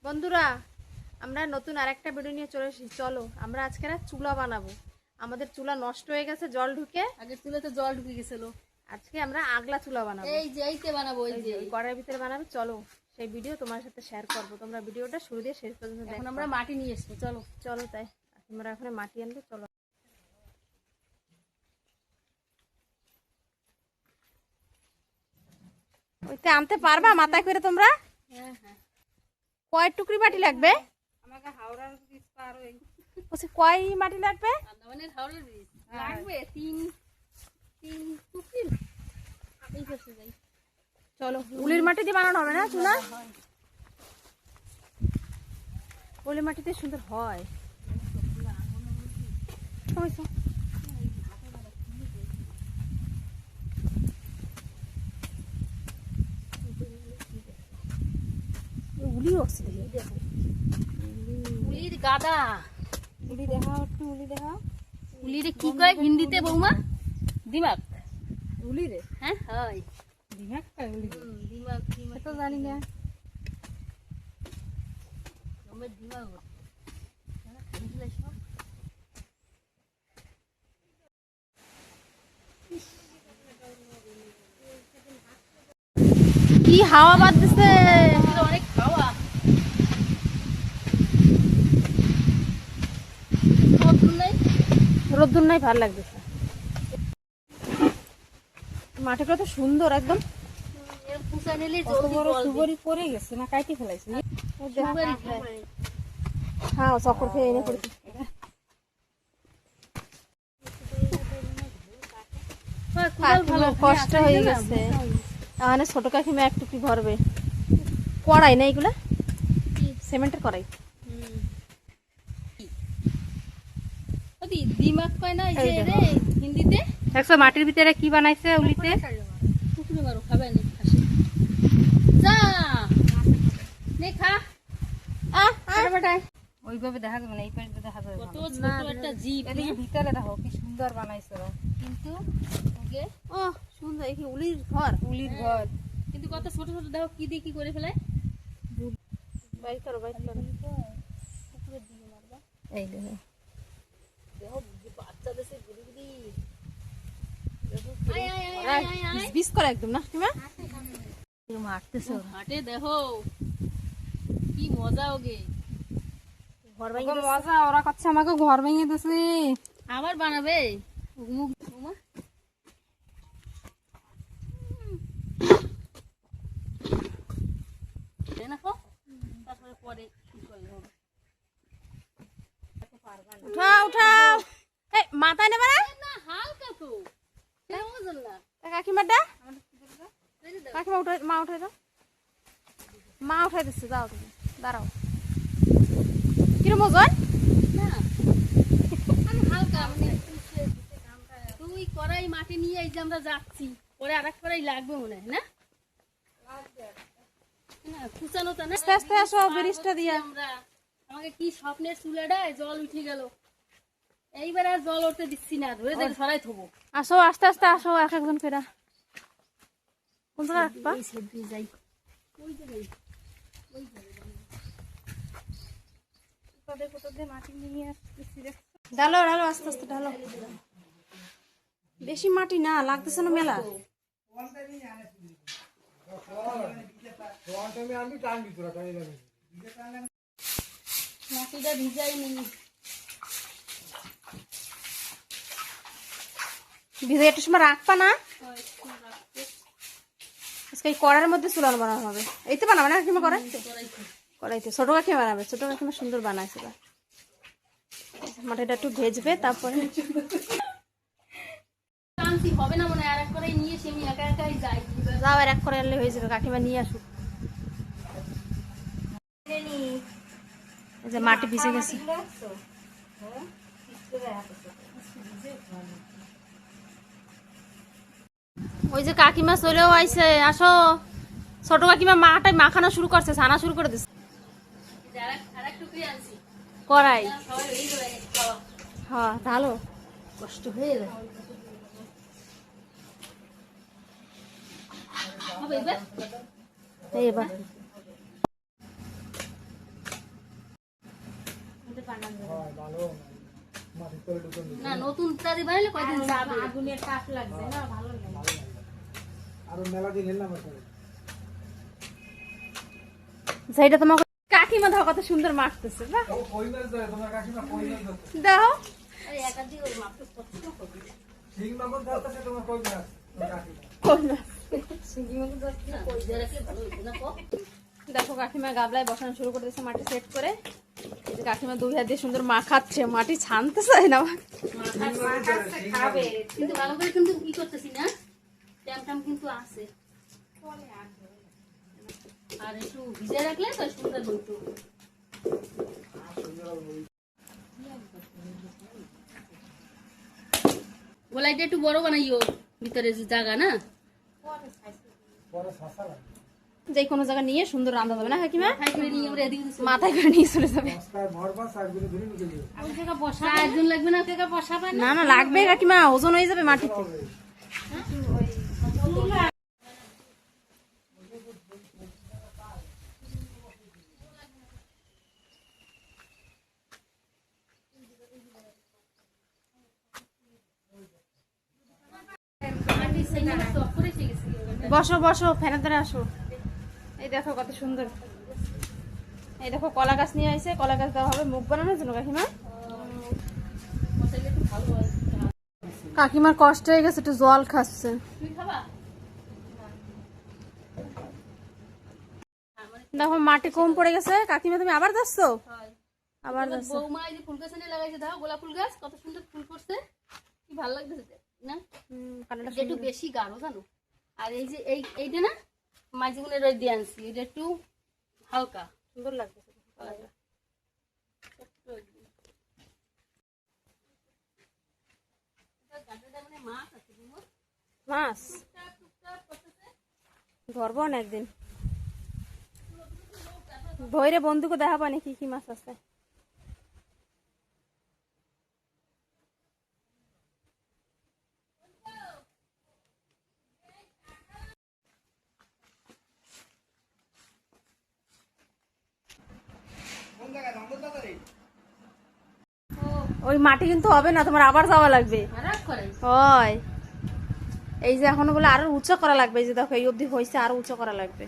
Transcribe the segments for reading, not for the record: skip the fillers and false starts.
বন্ধুরা, আমরা নতুন আরেকটা ভিডিও নিয়ে চলে এসেছি। চলো আমরা আজকে না চুলা বানাবো। আমাদের চুলা নষ্ট হয়ে গেছে জল ঢুকে। আগের চুলাতে জল ঢুকে গেছিল। আজকে আমরা আগলা চুলা বানাবো। এই যে এইতে বানাবো, এই যে কড়াইয়ের ভিতরে বানাবো। চলো সেই ভিডিও তোমার সাথে শেয়ার করবো। তোমরা ভিডিওটা শুরু দিয়ে শেষ পর্যন্ত দেখো। এখন আমরা মাটি নিয়ে এসেছি। চলো চলো তাই তোমরা এখন মাটি আনবে। চলো ওইতে আনতে পারবা মাথায় করে তোমরা? হ্যাঁ হ্যাঁ। কয় টুকরি মাটি লাগবে? আমাকে হাওড়ার ব্রিজ পার হই। বলছি কয় মাটি লাগবে? আন্দামানের হাওড়ার ব্রিজ লাগবে তিন টুকরি। এই করতে যাই। চলো উলির মাটি দিয়ে বানানো হবে না চুলা? উলির মাটিতে সুন্দর হয়। উলি হচ্ছে উলির গাদা। উলি দেখাও, একটু উলি দেখাও। উলিরে কি কয় হিন্দিতে বৌমা? দিমাগ। উলি রে? হ্যাঁ হয় দিমাগ কয় উলি? দিমাগ। দিমাগ তো জানি না। আমার দিমাগ কি হাওয়া বাজতেছে! অনেক খাওয়া। রোদ্দুর নাই, ভালো লাগতেছে। মাটিটা তো সুন্দর একদম। সুবরি পরে গেছে না কাটি ফেলাইছে? হ্যাঁ চক্কর খেয়ে এনে পড়েছি। কষ্ট হয়ে গেছে। তাহলে ছোট কাকিমা একটু কি ভরবে? কড়াই না এগুলা? সিমেন্টের কড়াই। দিমাগ কয় না রে হিন্দিতে। দেখছো মাটির ভিতরে কি বানাইছে উলিতে? পুকুরে মারো, খাবে না খাসি। যা নে খা। ওইভাবে দেখা যাবে না, এই পাশে দেখা যাবে। কত ছোট একটা জিভ। এদিকে ভিতরে দেখো কি সুন্দর বানাইছে ওরা। কিন্তু ওকে ও সুন্দর, এই কি উলির ঘর? উলির ঘর। কিন্তু কত ছোট ছোট দেখো কি দিয়ে কি করে ফেলায়। বাইর করো, বাইর করো। পুকুরের দিকে মারবা। এই দেখো দেখো বাচ্চাদের সে গুড়ি গুড়ি বিস করে একদম না কিমা মারতেছে হাটে। দেখো কি মজা ওগে। ঘর ভাঙিয়ে মজা ওরা করছে, আমাকে ঘর ভেঙে দিছে। আবার বানাবে মুখ তারপরে পরে কি করে হবে। উঠাও উঠাও। এই মাথা নেবে না হালকা তো ওজন না। কাকিমাটা কাকিমা উঠে, মা উঠে দাও। মা উঠাই দিচ্ছে, যাও তুমি দাঁড়াও। কিরম ওজন? না আমি হালকা মানে তুই কড়াই মাটি নিয়ে এই যে আমরা যাচ্ছি, পরে আরেক কড়াই লাগবে মনে হয় না? না কুচানো তো না। আস্তে আস্তে আসো ব্রিজটা দিয়ে। আমরা আমাকে কি স্বপ্নের চুলাটায় জল উঠে গেল। এইবার আর জল উঠতে দিচ্ছি না, ধরে ধরে সরাই থবো। আসো আস্তে আস্তে আসো, এক একজন ফেরা। কোন জায়গায় রাখবা? এই সেট দিয়ে যাই। ওই যে যাই ওই যাই তোদের কোথাও মাটি নিয়ে আসতেছি। ঢালো ঢালো, আস্তে আস্তে ঢালো। বেশি মাটি না লাগতেছে না মেলা। মাটিটা ভিজাই নি। ভিজে একটু সময় রাখবা না? আজকে এই কড়ার মধ্যে চুলানো বানানো হবে। এইতে বানাবে না কাকিমা? কড়াইতে কড়াইতে ছোট কাকিমা বানাবে। ছোট কাকিমা সুন্দর বানাইছে। মাটিটা একটু ভেজবে তারপরে হবে না মনে হয়। আর এক করে নিয়ে এসে আমি একা একাই যাই। যাও, আর এক করে আনলে হয়ে যাবে। কাকিমা নিয়ে আসুক। এই যে মাটি ভিজে গেছে। ওই যে কাকিমা চলেও আইছে। আসো। ছোট কাকিমা মাটাই মাখানো শুরু করছে, ছানা শুরু করে দিচ্ছে। কড়াই হ্যাঁ ঢালো। কষ্ট হয়ে যায়। এবার না নতুন তারি বানাইলে কয়দিন যাবে আগুনের তাপ লাগছে না, ভালো লাগে। সেইটা তোমার কাকিমা ধর কত সুন্দর মারতেছে না, দেখো আরে একা দিয়ে ওই মাপটা পছন্দ করবি কই মাছ। না ওই দিয়ে রাখলে ভালো হইতো না কো দেখো কাকিমা গাবলায় বসানো শুরু করে দিয়েছে মাটি সেট করে। এই যে কাকিমা 2 হাত দিয়ে সুন্দর মাখাচ্ছে, মাটি ছানতে চায় না। খাবে কিন্তু ভালো করে কিন্তু কি করতেছি না ট্যাম কিন্তু আছে আর একটু ভিজে রাখলে তো সুন্দর হইতো গোলাইটা একটু বড় বানাইও ভিতরে যে জায়গা না যে কোনো জায়গা নিয়ে সুন্দর রান্না যাবে না কাকিমা, মাথায় করে নিয়ে আমরা এদিকে দিছি। মাথায় করে নিয়ে চলে যাবে। ওই জায়গা বসা একজন লাগবে না জায়গা বসাবে না না লাগবে কাকিমা, ওজন হয়ে যাবে মাটিতে। বসো বসো, ফ্যানের দ্বারা আসো। এই দেখো কত সুন্দর, এই দেখো কলা গাছ নিয়ে আসছে, কলা গাছ দেওয়া হবে মুখ বানানোর জন্য কাকিমা। কাকিমার কষ্ট হয়ে গেছে, একটু জল খাচ্ছে। দেখো মাটি কম পড়ে গেছে কাকিমা, তুমি আবার যাচ্ছ? আবার যাচ্ছ? বৌমা এই যে ফুল গাছ এনে লাগাইছে দাও, গোলাপ ফুল গাছ কত সুন্দর ফুল করছে, কি ভালো লাগতেছে না? কালারটা একটু বেশি গাঢ় জানো, আর এই যে এইটা না মাঝগুলো রই দিয়ে আনছি, এটা একটু হালকা সুন্দর লাগতেছে। মাছ ধরবো না একদিন, ধরে বন্ধুকে দেখাবো না কি কি মাছ আছে। ওই মাটি কিন্তু হবে না, তোমার আবার যাওয়া লাগবে। হয় এই যে এখনো বলে আরো উঁচু করা লাগবে, এই যে দেখো এই অবধি হয়েছে, আরো উঁচু করা লাগবে।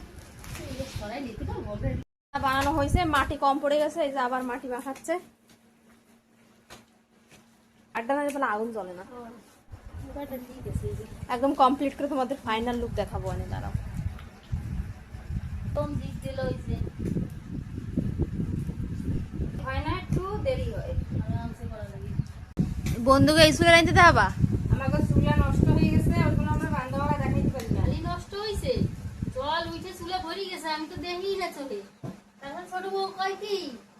বানানো হয়েছে, মাটি কম পড়ে গেছে, এই যে আবার মাটি মাখাচ্ছে। আড্ডা না বলে আগুন জ্বলে না। একদম কমপ্লিট করে তোমাদের ফাইনাল লুক দেখাবো আমি, দাঁড়াও। হয় না, একটু দেরি হয়। বন্ধুকে স্কুলে আনতে দেবা? আমাকে চুলা নষ্ট হয়ে গেছে, ওগুলো আমরা বান্ধবরা দেখাইতে পারি না। খালি নষ্ট হইছে, জল উঠে চুলা ভরে গেছে, আমি তো দেখি না চলে। তারপর ছোট বউ কয় কি,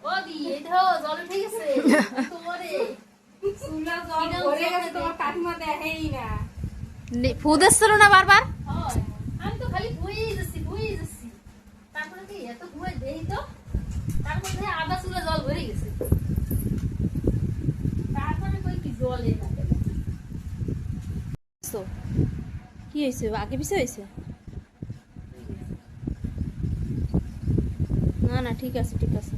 ও দি এই ধরো জল উঠে গেছে তোমারে চুলা জল ভরে গেছে, তোমার কাকিমা দেখাই না। ফুদ এসছিল না বারবার? হয়, আমি তো খালি ধুয়েই যাচ্ছি। তারপরে কি এত ধুয়ে দেই তো, তারপরে দেখি আধা চুলা জল ভরে গেছে। তারপরে কই কি জলে না কি হয়েছে, আগে পিছিয়ে হয়েছে? না না ঠিক আছে ঠিক আছে।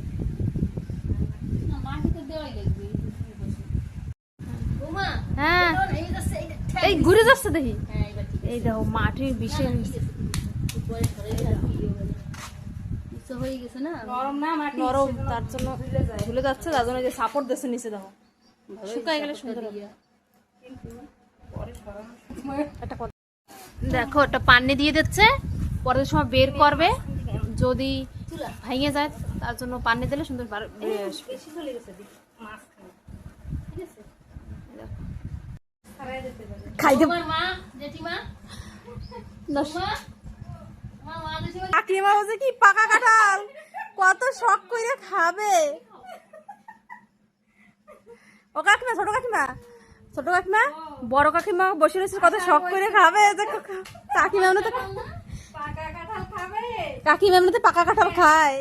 না মাটি তো দেওয়াই লাগবে। বৌমা হ্যাঁ এই যাচ্ছে, এই ঘুরে যাচ্ছে দেখি। হ্যাঁ এবার ঠিক আছে। এই দেখো মাটির বিষয় উপরে ধরে হয়ে গেছে না, নরম, তার জন্য ভুলে যাচ্ছে, তার জন্য যে সাপোর্ট দিচ্ছে নিচে দেখো, শুকায় গেলে সুন্দর হবে। একটা কথা দেখো, একটা পানি দিয়ে দিচ্ছে, পরের সময় বের করবে, যদি ভেঙে যায় তার জন্য পানি দিলে সুন্দর বেরিয়ে আসবে। খাইতে মা জেঠিমা কাকিমা বলছে কি পাকা কাঁঠাল কত শখ করে খাবে। ও কাকিমা, ছোট কাকিমা, ছোট কাকিমা, বড় কাকিমা বসে রয়েছে, কত শখ করে খাবে। কাকিমা এমনিতে কাকিমা এমনিতে পাকা কাঁঠাল খায়।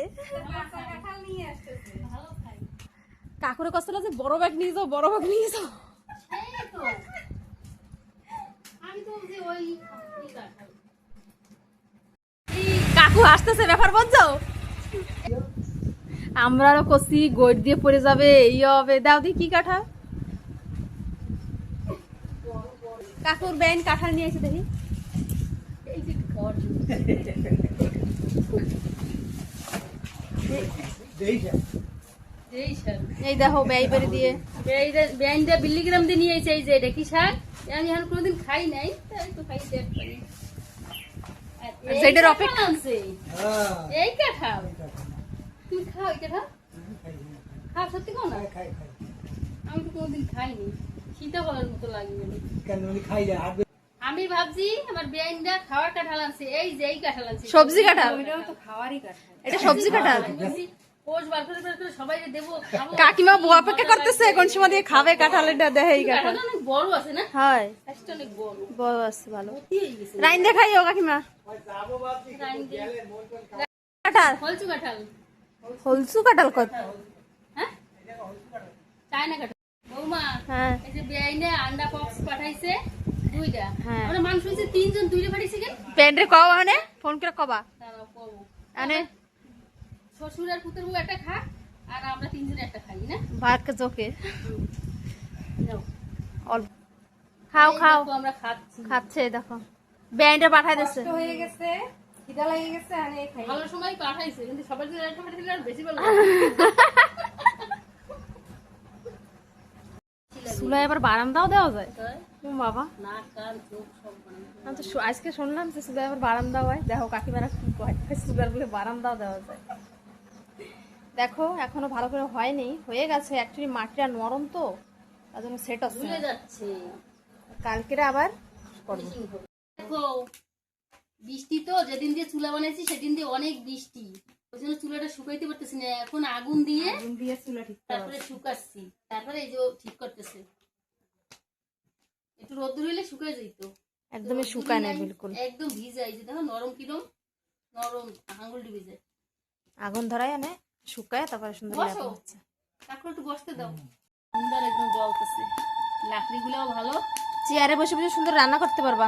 কাকুরে কষ্ট লাগছে, বড় ব্যাগ নিয়ে যাও, বড় ব্যাগ নিয়ে যাও। কাকু আসতেছে, ব্যাপার বুঝছো? আমরা আরো কষি গোট দিয়ে পড়ে যাবে, এই হবে। দাও দি কি কাঁঠাল, কাকুর বেন কাঁঠাল নিয়ে এসে দেখি। এই যে খাওয়ার জন্য। এই শাক এই দেখো ব্যয় বেড়ে দিয়ে ব্যান্ডটা বিল্লিগ্রাম দিয়ে নিয়ে এসে, এই যে এটা কি শাক, আমি এখন কোনোদিন খাই নাই, তাই তো খাই দেখ পারি। আর এই সেটার কাঁঠাল অপেক্ষা। আনছে, এই কাঁঠাল তুমি খাও, এই কাঁঠাল খাও, সত্যি খাও না? আমি তো কোনোদিন খাইনি, সীতাফলের মতো লাগে বলে। আমি ভাবছি আমার বেআইনটা খাওয়ার কাঁঠাল আনছে, এই যে এই কাঁঠাল আনছে, সবজি কাঁঠাল, খাওয়ারই কাঁঠাল। এটা সবজি কাঁঠাল। কোষ বার করে বার করে সবাই দেবো, খাবো। কাকিমা বউ অপেক্ষা করতেছে কোন সময় দিয়ে খাবে কাঁঠাল, এটা দেখে এই কাঁঠাল। কাঁঠালটা অনেক বড় আছে না, হয় সাইজটা অনেক বড়, বড় আছে, ভালো। ভর্তি হয়ে গেছে। রাইন দেখাই ও কাকিমা কাঁঠাল, হলচু কাঁঠাল, হলসু কাঁঠাল কত? হ্যাঁ চায়না কাঁঠাল। বৌমা, হ্যাঁ এই যে বেআইনে আন্ডা পপস পাঠাইছে 2টা, হ্যাঁ। আমরা মানুষ হয়েছে 3 জন, 2টা পাঠিয়েছে কেন? প্যান্ডে কও মানে ফোন করে কবা দাঁড়াও কবো। আনে শ্বশুর আর পুত্র বউ একটা খা, আর আমরা 3 জন একটা খাই না। ভাতকে চোখে নাও। অল্প খাও এই খাও, দেখো আমরা খাচ্ছি। খাচ্ছে দেখো ব্যান্ডে পাঠাই দিচ্ছে। হয়ে গেছে, খিদা লেগে গেছে, আনে খাই। ভালো সময় পাঠাইছে, কিন্তু সবার জন্য একটা পাঠাইলে আর বেশি ভালো চুলায় আবার বারান্দাও দেওয়া যায়? হয়। ও বাবা, নাক কান চোখ সব বানানো। আমি তো আজকে শুনলাম যে চুলায় আবার বারান্দাও হয়। দেখো কাকিমারা কি কয়, চুলার বলে বারান্দাও দেওয়া যায়। দেখো এখনো ভালো করে হয়নি, হয়ে গেছে অ্যাকচুয়ালি মাটিটা নরম তো, তার জন্য সেট হচ্ছে ভুলে না। যাচ্ছে। কালকেরে আবার করবো। দেখো বৃষ্টি তো, যেদিন দিয়ে চুলা বানাইছি সেদিন দিয়ে অনেক বৃষ্টি, ওই জন্য চুলাটা শুকাইতে পারতেছি না। এখন আগুন দিয়ে চুলা ঠিক তারপরে শুকাচ্ছি, তারপরে এই যে ও ঠিক করতেছে। একটু রোদ্দুর হইলে শুকায় যেত, একদমই শুকায় না বিলকুল। একদম ভিজা। এই যে দেখো নরম কিরম, নরম আঙুল ডুবে যায়। আগুন ধরায় আনে শুকায় তারপরে সুন্দর বসো। লেপা হচ্ছে। তারপর একটু বসতে দাও, সুন্দর একদম জলতেছে। লাকড়িগুলোও ভালো, চেয়ারে বসে বসে সুন্দর রান্না করতে পারবা।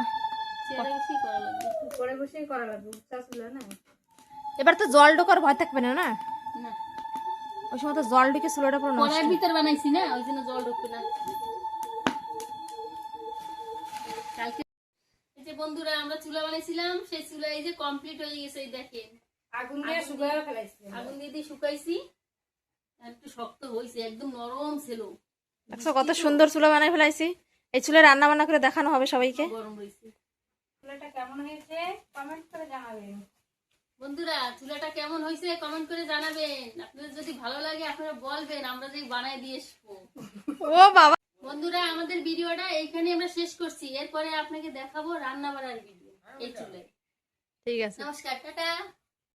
চেয়ারে বসেই করা লাগবে। পরে বসেই করা লাগবে, উচ্চা চুলা না। এবার তো জল ঢোকার ভয় থাকবে না, না? না, ওই সময় তো জল ঢুকে চুলাটা পুরো নষ্ট। কড়াইয়ের ভিতর বানাইছি না, ওই জন্য জল ঢুকবে না। কালকে এই যে বন্ধুরা আমরা চুলা বানাইছিলাম, সেই চুলা এই যে কমপ্লিট হয়ে গেছে। এই দেখেন আগুন দিয়ে শুকায় ফেলাইছি। আগুন দিয়ে দিয়ে শুকাইছি, আর একটু শক্ত হয়েছে, একদম নরম ছিল, দেখছো কত সুন্দর চুলা বানাই ফেলাইছি। এই চুলে রান্না বান্না করে দেখানো হবে সবাইকে। গরম রয়েছে। চুলাটা কেমন হয়েছে কমেন্ট করে জানাবেন। বন্ধুরা চুলাটা কেমন হয়েছে কমেন্ট করে জানাবেন। আপনাদের যদি ভালো লাগে আপনারা বলবেন, আমরা যে বানাই দিয়ে আসবো। ও বাবা, বন্ধুরা আমাদের ভিডিওটা এইখানে আমরা শেষ করছি, এরপরে আপনাকে দেখাবো রান্না বাড়ার ভিডিও এই চুলে। ঠিক আছে। নমস্কার, টাটা।